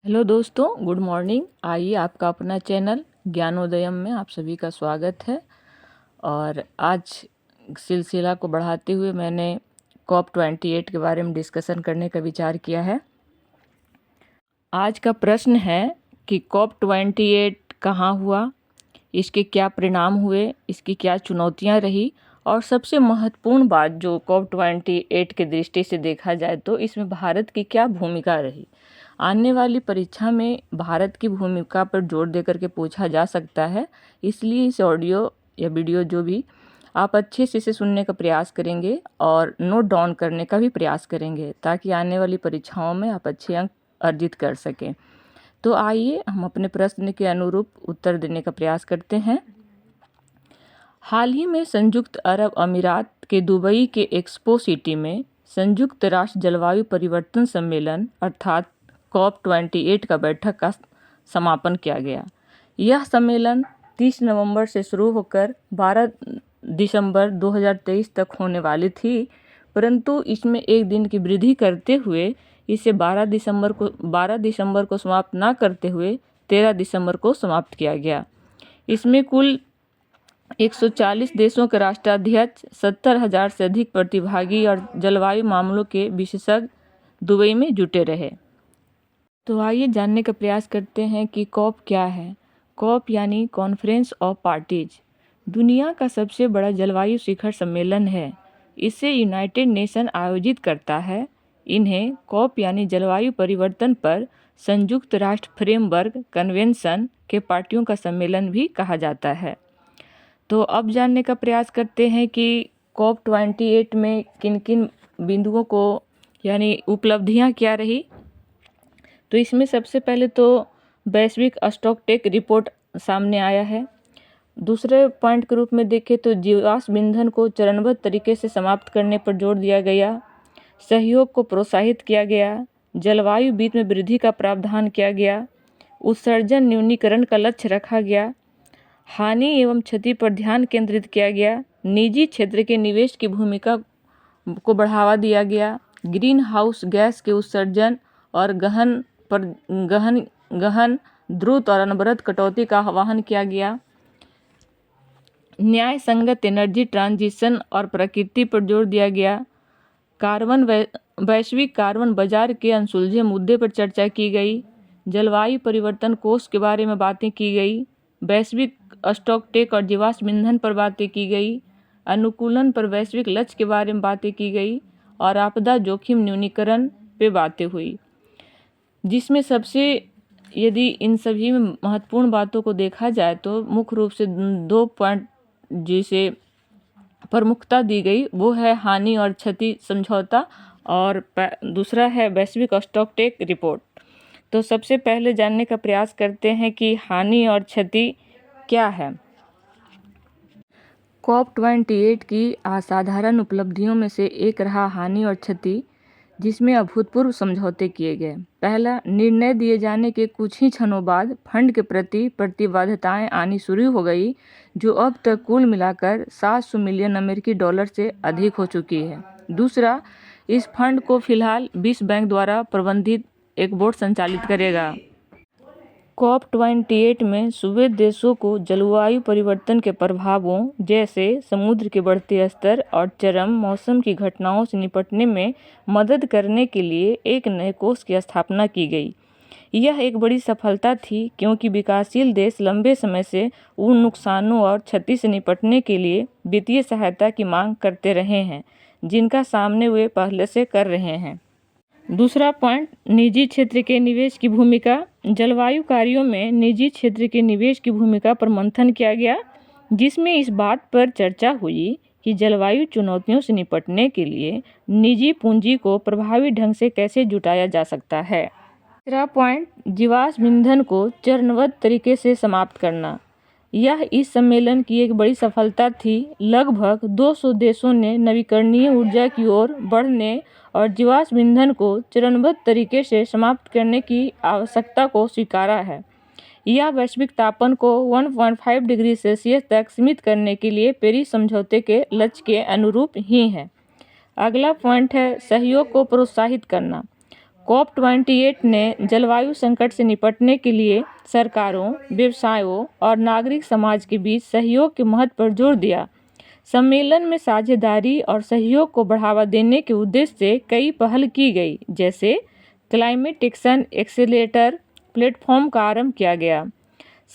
Hello दोस्तों, good morning. आइए आपका अपना चैनल ज्ञानोदयम में आप सभी का स्वागत है। और आज सिलसिला को बढ़ाते हुए मैंने COP28 के बारे में डिस्कशन करने का विचार किया है। आज का प्रश्न है कि COP28 कहाँ हुआ, इसके क्या परिणाम हुए, इसकी क्या चुनौतियाँ रही, और सबसे महत्वपूर्ण बात जो COP28 के दृष्टि से देखा जाए तो इसमें भारत की क्या भूमिका रही। आने वाली परीक्षा में भारत की भूमिका पर जोर देकर के पूछा जा सकता है, इसलिए इस ऑडियो या वीडियो जो भी आप अच्छे से इसे सुनने का प्रयास करेंगे और नोट डाउन करने का भी प्रयास करेंगे ताकि आने वाली परीक्षाओं में आप अच्छे अंक अर्जित कर सकें। तो आइए हम अपने प्रश्न के अनुरूप उत्तर देने का प्रयास करते हैं। हाल ही में संयुक्त अरब अमीरात के दुबई के एक्सपो सिटी में संयुक्त राष्ट्र जलवायु परिवर्तन सम्मेलन अर्थात COP28 का बैठक का समापन किया गया। यह सम्मेलन 30 नवंबर से शुरू होकर 12 दिसंबर 2023 तक होने वाली थी, परंतु इसमें एक दिन की वृद्धि करते हुए इसे 12 दिसंबर को समाप्त न करते हुए 13 दिसंबर को समाप्त किया गया। इसमें कुल 140 देशों के राष्ट्राध्यक्ष, 70,000 से अधिक प्रतिभागी और जलवायु मामलों के विशेषज्ञ दुबई में जुटे रहे। तो आइए जानने का प्रयास करते हैं कि COP क्या है। COP यानी कॉन्फ्रेंस ऑफ पार्टीज, दुनिया का सबसे बड़ा जलवायु शिखर सम्मेलन है। इसे यूनाइटेड नेशन आयोजित करता है। इन्हें COP यानी जलवायु परिवर्तन पर संयुक्त राष्ट्र फ्रेमवर्क कन्वेंशन के पार्टियों का सम्मेलन भी कहा जाता है। तो अब जानने का प्रयास करते हैं कि COP28 में किन किन बिंदुओं को यानी उपलब्धियां क्या रही। तो इसमें सबसे पहले तो वैश्विक स्टॉकटेक रिपोर्ट सामने आया है। दूसरे पॉइंट के रूप में देखें तो जीवाश्म ईंधन को चरणबद्ध तरीके से समाप्त करने पर जोर दिया गया, सहयोग को प्रोत्साहित किया गया, जलवायु वित्त में वृद्धि का प्रावधान किया गया, उत्सर्जन न्यूनीकरण का लक्ष्य रखा गया, हानि एवं क्षति पर ध्यान केंद्रित किया गया, निजी क्षेत्र के निवेश की भूमिका को बढ़ावा दिया गया, ग्रीन हाउस गैस के उत्सर्जन और गहन द्रुत और अनवरत कटौती का आह्वान किया गया, न्याय संगत एनर्जी ट्रांजिशन और प्रकृति पर जोर दिया गया, वैश्विक कार्बन बाजार के अनसुलझे मुद्दे पर चर्चा की गई, जलवायु परिवर्तन कोष के बारे में बातें की गई, वैश्विक स्टॉकटेक और जीवाश्म ईंधन पर बातें की गई, अनुकूलन पर वैश्विक लक्ष्य के बारे में बातें की गई और आपदा जोखिम न्यूनीकरण पे बातें हुई। जिसमें सबसे यदि इन सभी में महत्वपूर्ण बातों को देखा जाए तो मुख्य रूप से 2 पॉइंट जिसे प्रमुखता दी गई वो है हानि और क्षति समझौता और दूसरा है वैश्विक स्टॉकटेक रिपोर्ट। तो सबसे पहले जानने का प्रयास करते हैं कि हानि और क्षति क्या है। COP28 की असाधारण उपलब्धियों में से एक रहा हानि और क्षति, जिसमें अभूतपूर्व समझौते किए गए। पहला, निर्णय दिए जाने के कुछ ही क्षणों बाद फंड के प्रति प्रतिबद्धताएं आनी शुरू हो गई, जो अब तक कुल मिलाकर 700 मिलियन अमेरिकी डॉलर से अधिक हो चुकी है। दूसरा, इस फंड को फिलहाल विश्व बैंक द्वारा प्रबंधित एक बोर्ड संचालित करेगा। COP28 में सूबे देशों को जलवायु परिवर्तन के प्रभावों जैसे समुद्र के बढ़ते स्तर और चरम मौसम की घटनाओं से निपटने में मदद करने के लिए एक नए कोष की स्थापना की गई। यह एक बड़ी सफलता थी क्योंकि विकासशील देश लंबे समय से उन नुकसानों और क्षति से निपटने के लिए वित्तीय सहायता की मांग करते रहे हैं जिनका सामना वे पहले से कर रहे हैं। दूसरा पॉइंट, निजी क्षेत्र के निवेश की भूमिका। जलवायु कार्यों में निजी क्षेत्र के निवेश की भूमिका पर मंथन किया गया, जिसमें इस बात पर चर्चा हुई कि जलवायु चुनौतियों से निपटने के लिए निजी पूंजी को प्रभावी ढंग से कैसे जुटाया जा सकता है। तीसरा पॉइंट, जीवाश्म ईंधन को चरणबद्ध तरीके से समाप्त करना। यह इस सम्मेलन की एक बड़ी सफलता थी। लगभग 200 देशों ने नवीकरणीय ऊर्जा की ओर बढ़ने और जीवाश्म ईंधन को चरणबद्ध तरीके से समाप्त करने की आवश्यकता को स्वीकारा है। यह वैश्विक तापमान को 1.5 डिग्री सेल्सियस तक सीमित करने के लिए पेरिस समझौते के लक्ष्य के अनुरूप ही है। अगला पॉइंट है सहयोग को प्रोत्साहित करना। COP28 ने जलवायु संकट से निपटने के लिए सरकारों, व्यवसायों और नागरिक समाज के बीच सहयोग के महत्व पर जोर दिया। सम्मेलन में साझेदारी और सहयोग को बढ़ावा देने के उद्देश्य से कई पहल की गई, जैसे क्लाइमेट एक्शन एक्सेलेरेटर प्लेटफॉर्म का आरंभ किया गया।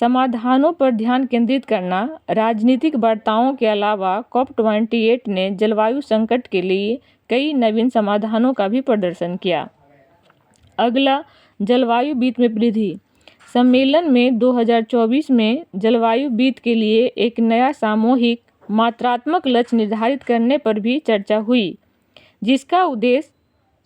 समाधानों पर ध्यान केंद्रित करना। राजनीतिक वार्ताओं के अलावा COP28 ने जलवायु संकट के लिए कई नवीन समाधानों का भी प्रदर्शन किया। अगला, जलवायु वित्त में वृद्धि। सम्मेलन में 2024 में जलवायु वित्त के लिए एक नया सामूहिक मात्रात्मक लक्ष्य निर्धारित करने पर भी चर्चा हुई, जिसका उद्देश्य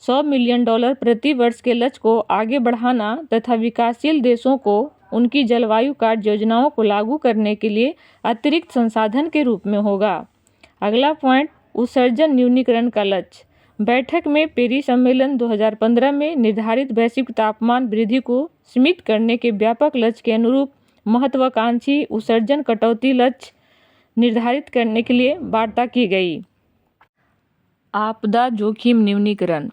$100 मिलियन प्रति वर्ष के लक्ष्य को आगे बढ़ाना तथा विकासशील देशों को उनकी जलवायु कार्य योजनाओं को लागू करने के लिए अतिरिक्त संसाधन के रूप में होगा। अगला पॉइंट, उत्सर्जन न्यूनीकरण का लक्ष्य। बैठक में पेरिस सम्मेलन 2015 में निर्धारित वैश्विक तापमान वृद्धि को सीमित करने के व्यापक लक्ष्य के अनुरूप महत्वाकांक्षी उत्सर्जन कटौती लक्ष्य निर्धारित करने के लिए वार्ता की गई। आपदा जोखिम न्यूनीकरण।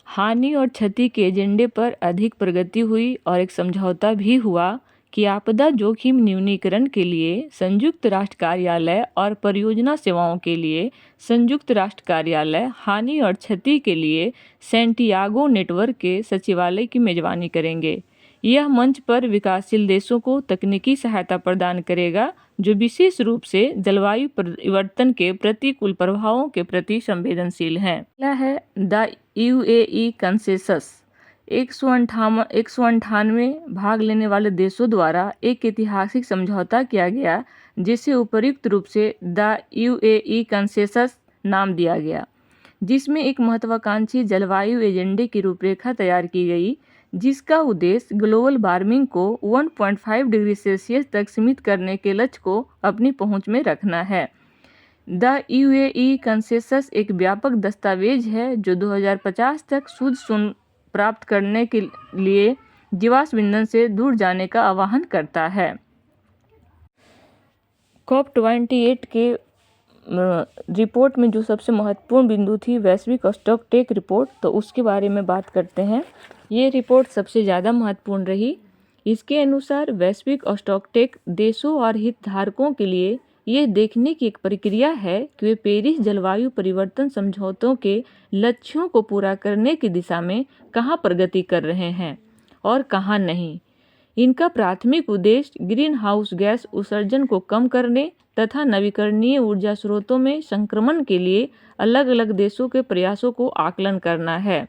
हानि और क्षति के एजेंडे पर अधिक प्रगति हुई और एक समझौता भी हुआ कि आपदा जोखिम न्यूनीकरण के लिए संयुक्त राष्ट्र कार्यालय और परियोजना सेवाओं के लिए संयुक्त राष्ट्र कार्यालय हानि और क्षति के लिए सैंटियागो नेटवर्क के सचिवालय की मेजबानी करेंगे। यह मंच पर विकासशील देशों को तकनीकी सहायता प्रदान करेगा जो विशेष रूप से जलवायु परिवर्तन के प्रतिकूल प्रभावों के प्रति संवेदनशील हैं। पहला है द UAE कंसेंसस। 198 भाग लेने वाले देशों द्वारा एक ऐतिहासिक समझौता किया गया, जिसे उपयुक्त रूप से द UAE कंसेंसस नाम दिया गया, जिसमें एक महत्वाकांक्षी जलवायु एजेंडे की रूपरेखा तैयार की गई, जिसका उद्देश्य ग्लोबल वार्मिंग को 1.5 डिग्री सेल्सियस तक सीमित करने के लक्ष्य को अपनी पहुंच में रखना है। द UAE कंसेंसस एक व्यापक दस्तावेज है जो 2050 तक शुद्ध शून्य प्राप्त करने के लिए जीवाश्म ईंधन से दूर जाने का आह्वान करता है। COP28 के रिपोर्ट में जो सबसे महत्वपूर्ण बिंदु थी वैश्विक स्टॉक टेक रिपोर्ट, तो उसके बारे में बात करते हैं। ये रिपोर्ट सबसे ज़्यादा महत्वपूर्ण रही। इसके अनुसार वैश्विक स्टॉक टेक देशों और हितधारकों के लिए ये देखने की एक प्रक्रिया है कि वे पेरिस जलवायु परिवर्तन समझौतों के लक्ष्यों को पूरा करने की दिशा में कहाँ प्रगति कर रहे हैं और कहाँ नहीं। इनका प्राथमिक उद्देश्य ग्रीन हाउस गैस उत्सर्जन को कम करने तथा नवीकरणीय ऊर्जा स्रोतों में संक्रमण के लिए अलग अलग देशों के प्रयासों को आकलन करना है।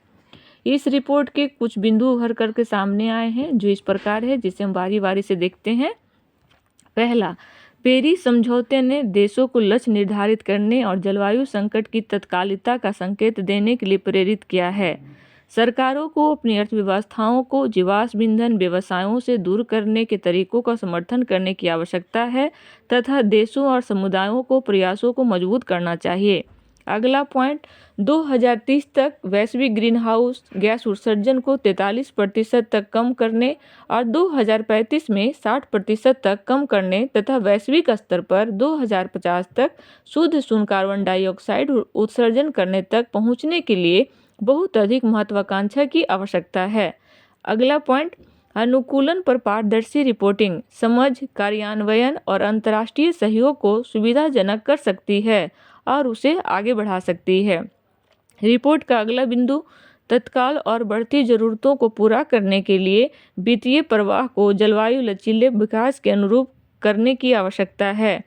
इस रिपोर्ट के कुछ बिंदु उभर करके सामने आए हैं जो इस प्रकार है, जिसे हम बारी बारी से देखते हैं। पहला, पेरिस समझौते ने देशों को लक्ष्य निर्धारित करने और जलवायु संकट की तत्कालिकता का संकेत देने के लिए प्रेरित किया है। सरकारों को अपनी अर्थव्यवस्थाओं को जीवाश्म ईंधन व्यवसायों से दूर करने के तरीकों का समर्थन करने की आवश्यकता है तथा देशों और समुदायों को प्रयासों को मजबूत करना चाहिए। अगला पॉइंट, 2030 तक वैश्विक ग्रीन हाउस गैस उत्सर्जन को 43% तक कम करने और 2035 में 60% तक कम करने तथा वैश्विक स्तर पर 2050 तक शुद्ध शून्य कार्बन डाइऑक्साइड उत्सर्जन करने तक पहुंचने के लिए बहुत अधिक महत्वाकांक्षा की आवश्यकता है। अगला पॉइंट, अनुकूलन पर पारदर्शी रिपोर्टिंग समझ, कार्यान्वयन और अंतर्राष्ट्रीय सहयोग को सुविधाजनक कर सकती है और उसे आगे बढ़ा सकती है। रिपोर्ट का अगला बिंदु, तत्काल और बढ़ती ज़रूरतों को पूरा करने के लिए वित्तीय प्रवाह को जलवायु लचीले विकास के अनुरूप करने की आवश्यकता है।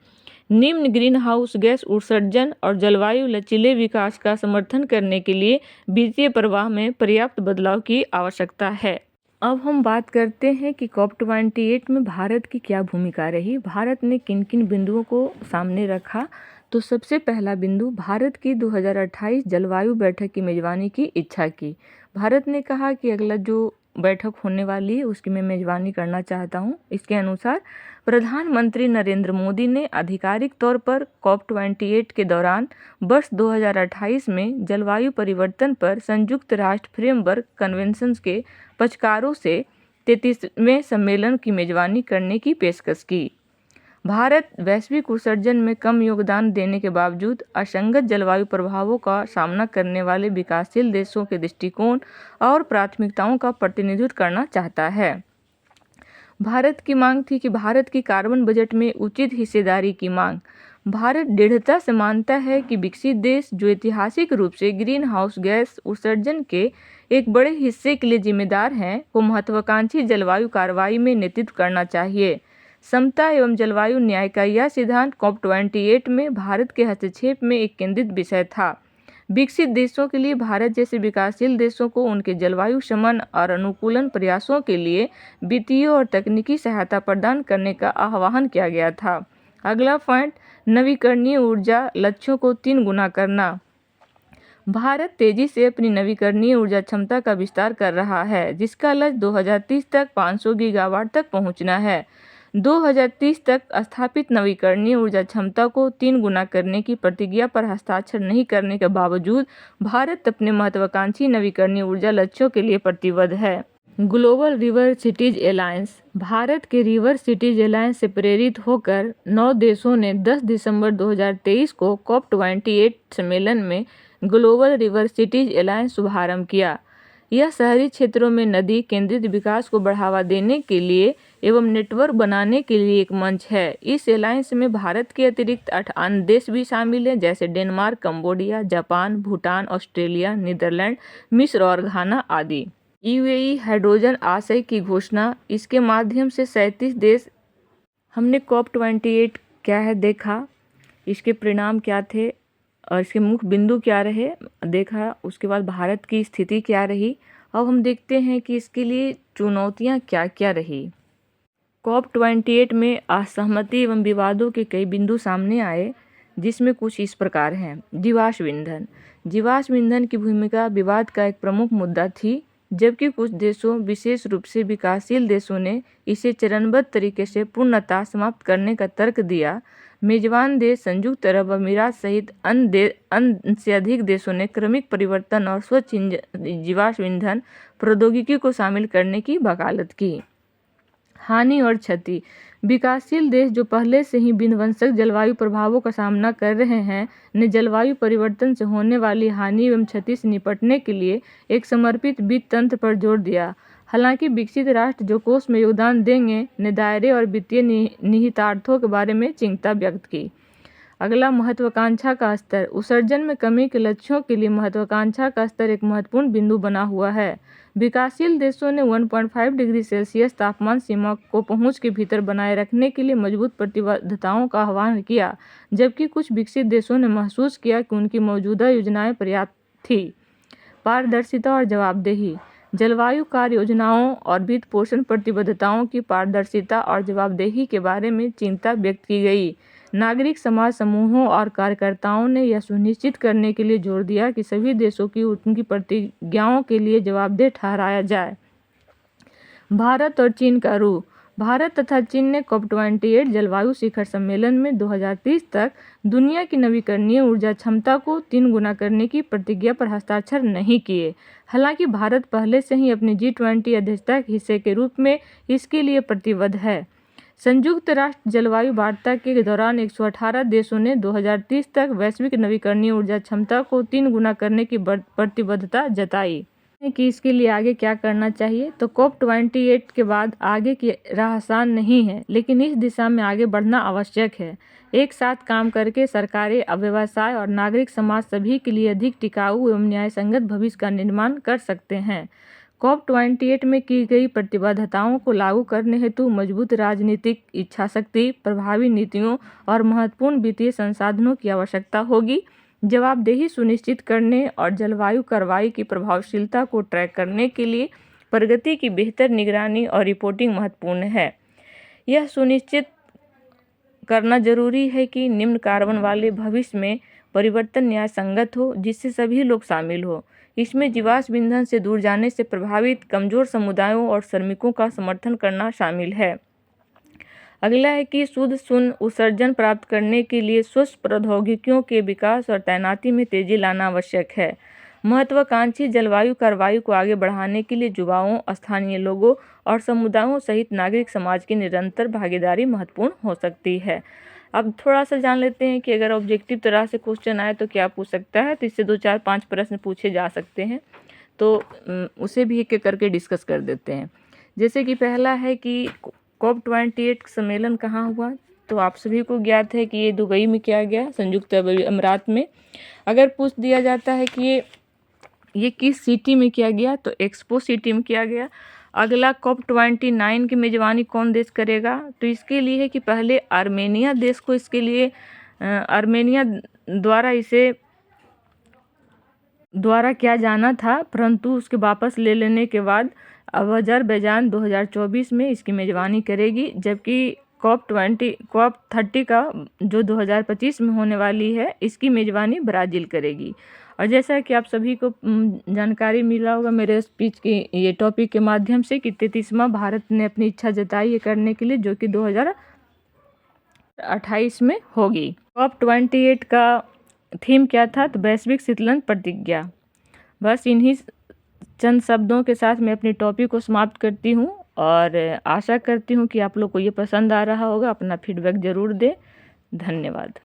निम्न ग्रीन हाउस गैस उत्सर्जन और जलवायु लचीले विकास का समर्थन करने के लिए वित्तीय प्रवाह में पर्याप्त बदलाव की आवश्यकता है। अब हम बात करते हैं कि COP28 में भारत की क्या भूमिका रही। भारत ने किन किन बिंदुओं को सामने रखा। तो सबसे पहला बिंदु, भारत की 2028 जलवायु बैठक की मेज़बानी की इच्छा की। भारत ने कहा कि अगला जो बैठक होने वाली है उसकी मैं मेज़बानी करना चाहता हूं। इसके अनुसार प्रधानमंत्री नरेंद्र मोदी ने आधिकारिक तौर पर COP28 के दौरान वर्ष 2028 में जलवायु परिवर्तन पर संयुक्त राष्ट्र फ्रेमवर्क कन्वेंशन के पक्षकारों से 33वें सम्मेलन की मेज़बानी करने की पेशकश की। भारत वैश्विक उत्सर्जन में कम योगदान देने के बावजूद असंगत जलवायु प्रभावों का सामना करने वाले विकासशील देशों के दृष्टिकोण और प्राथमिकताओं का प्रतिनिधित्व करना चाहता है। भारत की मांग थी कि भारत की कार्बन बजट में उचित हिस्सेदारी की मांग। भारत दृढ़ता से मानता है कि विकसित देश, जो ऐतिहासिक रूप से ग्रीन हाउस गैस उत्सर्जन के एक बड़े हिस्से के लिए जिम्मेदार हैं, को महत्वाकांक्षी जलवायु कार्रवाई में नेतृत्व करना चाहिए। समता एवं जलवायु न्याय का यह सिद्धांत COP28 में भारत के हस्तक्षेप में एक केंद्रित विषय था। विकसित देशों के लिए भारत जैसे विकासशील देशों को उनके जलवायु शमन और अनुकूलन प्रयासों के लिए वित्तीय और तकनीकी सहायता प्रदान करने का आह्वान किया गया था। अगला पॉइंट, नवीकरणीय ऊर्जा लक्ष्यों को 3 गुना करना। भारत तेजी से अपनी नवीकरणीय ऊर्जा क्षमता का विस्तार कर रहा है, जिसका लक्ष्य 2030 तक 500 गीगावाट तक पहुंचना है। 2030 तक स्थापित नवीकरणीय ऊर्जा क्षमता को 3 गुना करने की प्रतिज्ञा पर हस्ताक्षर नहीं करने के बावजूद भारत अपने महत्वाकांक्षी नवीकरणीय ऊर्जा लक्ष्यों के लिए प्रतिबद्ध है। Global river cities alliance. Bharat के रिवर सिटीज एलायंस से प्रेरित होकर 9 देशों ने 10 दिसंबर 2023 को COP28 सम्मेलन में ग्लोबल रिवर सिटीज एलायंस शुभारंभ किया। यह शहरी क्षेत्रों में नदी केंद्रित विकास को बढ़ावा देने के लिए एवं नेटवर्क बनाने के लिए एक मंच है। इस एलायंस में भारत के अतिरिक्त 8 अन्य देश भी शामिल हैं, जैसे Denmark, Cambodia, Japan, Bhutan, Australia, Netherland, मिस्र और घाना आदि। UAE हाइड्रोजन आशय की घोषणा। इसके माध्यम से 37 देश। हमने COP28 क्या है देखा, इसके परिणाम क्या थे और इसके मुख्य बिंदु क्या रहे देखा। उसके बाद भारत की स्थिति क्या रही। अब हम देखते हैं कि इसके लिए चुनौतियां क्या क्या रही। COP28 में असहमति एवं विवादों के कई बिंदु सामने आए, जिसमें कुछ इस प्रकार हैं। जीवाश्म ईंधन। जीवाश्म ईंधन की भूमिका विवाद का एक प्रमुख मुद्दा थी, जबकि कुछ देशों, विशेष रूप से विकासशील देशों ने इसे चरणबद्ध तरीके से पूर्णतः समाप्त करने का तर्क दिया। मेजबान देश संयुक्त अरब अमीरात सहित अन्य से अधिक देशों ने क्रमिक परिवर्तन और स्वच्छ जीवाश्म ईंधन प्रौद्योगिकी को शामिल करने की वकालत की। हानि और क्षति। विकासशील देश, जो पहले से ही विध्वंसक जलवायु प्रभावों का सामना कर रहे हैं, ने जलवायु परिवर्तन से होने वाली हानि एवं क्षति से निपटने के लिए एक समर्पित वित्त तंत्र पर जोर दिया। हालांकि विकसित राष्ट्र, जो कोष में योगदान देंगे, ने दायरे और वित्तीय निहितार्थों के बारे में चिंता व्यक्त की। अगला, महत्वाकांक्षा का स्तर। उत्सर्जन में कमी के लक्ष्यों के लिए महत्वाकांक्षा का स्तर एक महत्वपूर्ण बिंदु बना हुआ है। विकासशील देशों ने 1.5 डिग्री सेल्सियस तापमान सीमा को पहुंच के भीतर बनाए रखने के लिए मजबूत प्रतिबद्धताओं का आह्वान किया, जबकि कुछ विकसित देशों ने महसूस किया कि उनकी मौजूदा योजनाएं पर्याप्त थी। पारदर्शिता और जवाबदेही। जलवायु कार्य योजनाओं और वित्त पोषण प्रतिबद्धताओं की पारदर्शिता और जवाबदेही के बारे में चिंता व्यक्त की गई। नागरिक समाज समूहों और कार्यकर्ताओं ने यह सुनिश्चित करने के लिए जोर दिया कि सभी देशों की उनकी प्रतिज्ञाओं के लिए जवाबदेह ठहराया जाए। भारत और चीन का रुख। भारत तथा चीन ने COP28 जलवायु शिखर सम्मेलन में 2030 तक दुनिया की नवीकरणीय ऊर्जा क्षमता को 3 गुना करने की प्रतिज्ञा पर हस्ताक्षर नहीं किए। हालांकि भारत पहले से ही अपनी G20 अध्यक्षता के हिस्से के रूप में इसके लिए प्रतिबद्ध है। संयुक्त राष्ट्र जलवायु वार्ता के दौरान 118 देशों ने 2030 तक वैश्विक नवीकरणीय ऊर्जा क्षमता को 3 गुना करने की प्रतिबद्धता जताई। कि इसके लिए आगे क्या करना चाहिए, तो COP28 के बाद आगे की राह आसान नहीं है, लेकिन इस दिशा में आगे बढ़ना आवश्यक है। एक साथ काम करके सरकारें, व्यवसाय और नागरिक समाज सभी के लिए अधिक टिकाऊ एवं न्यायसंगत भविष्य का निर्माण कर सकते हैं। COP28 में की गई प्रतिबद्धताओं को लागू करने हेतु मजबूत राजनीतिक इच्छाशक्ति, प्रभावी नीतियों और महत्वपूर्ण वित्तीय संसाधनों की आवश्यकता होगी। जवाबदेही सुनिश्चित करने और जलवायु कार्रवाई की प्रभावशीलता को ट्रैक करने के लिए प्रगति की बेहतर निगरानी और रिपोर्टिंग महत्वपूर्ण है। यह सुनिश्चित करना जरूरी है कि निम्न कार्बन वाले भविष्य में परिवर्तन न्यायसंगत हो, जिससे सभी लोग शामिल हो। इसमें जीवाश्म ईंधन से दूर जाने से प्रभावित कमजोर समुदायों और श्रमिकों का समर्थन करना शामिल है। अगला है कि शुद्ध शून्य उत्सर्जन प्राप्त करने के लिए स्वच्छ प्रौद्योगिकियों के विकास और तैनाती में तेजी लाना आवश्यक है। महत्वाकांक्षी जलवायु कार्रवाई को आगे बढ़ाने के लिए युवाओं, स्थानीय लोगों और समुदायों सहित नागरिक समाज की निरंतर भागीदारी महत्वपूर्ण हो सकती है। अब थोड़ा सा जान लेते हैं कि अगर ऑब्जेक्टिव तरह से क्वेश्चन आए तो क्या पूछ सकता है। तो इससे 2, 4, 5 प्रश्न पूछे जा सकते हैं, तो उसे भी एक एक करके डिस्कस कर देते हैं। जैसे कि पहला है कि COP28 सम्मेलन कहाँ हुआ। तो आप सभी को ज्ञात है कि ये दुबई में किया गया, संयुक्त अरब अमीरात में। अगर पूछ दिया जाता है कि ये किस सिटी में किया गया, तो एक्सपो सिटी में किया गया। अगला COP29 की मेज़बानी कौन देश करेगा। तो इसके लिए है कि पहले आर्मेनिया देश को इसके लिए आर्मेनिया द्वारा किया जाना था, परंतु उसके वापस ले लेने के बाद अब अज़रबैजान 2024 में इसकी मेज़बानी करेगी। जबकि COP30 का जो 2025 में होने वाली है, इसकी मेज़बानी ब्राज़ील करेगी। और जैसा कि आप सभी को जानकारी मिला होगा मेरे स्पीच के ये टॉपिक के माध्यम से कि 33वां भारत ने अपनी इच्छा जताई है करने के लिए, जो कि 2028 में होगी। COP28 का थीम क्या था, तो वैश्विक शीतलन प्रतिज्ञा। बस इन्हीं चंद शब्दों के साथ मैं अपनी टॉपिक को समाप्त करती हूँ और आशा करती हूँ कि आप लोग को ये पसंद आ रहा होगा। अपना फीडबैक ज़रूर दें। धन्यवाद।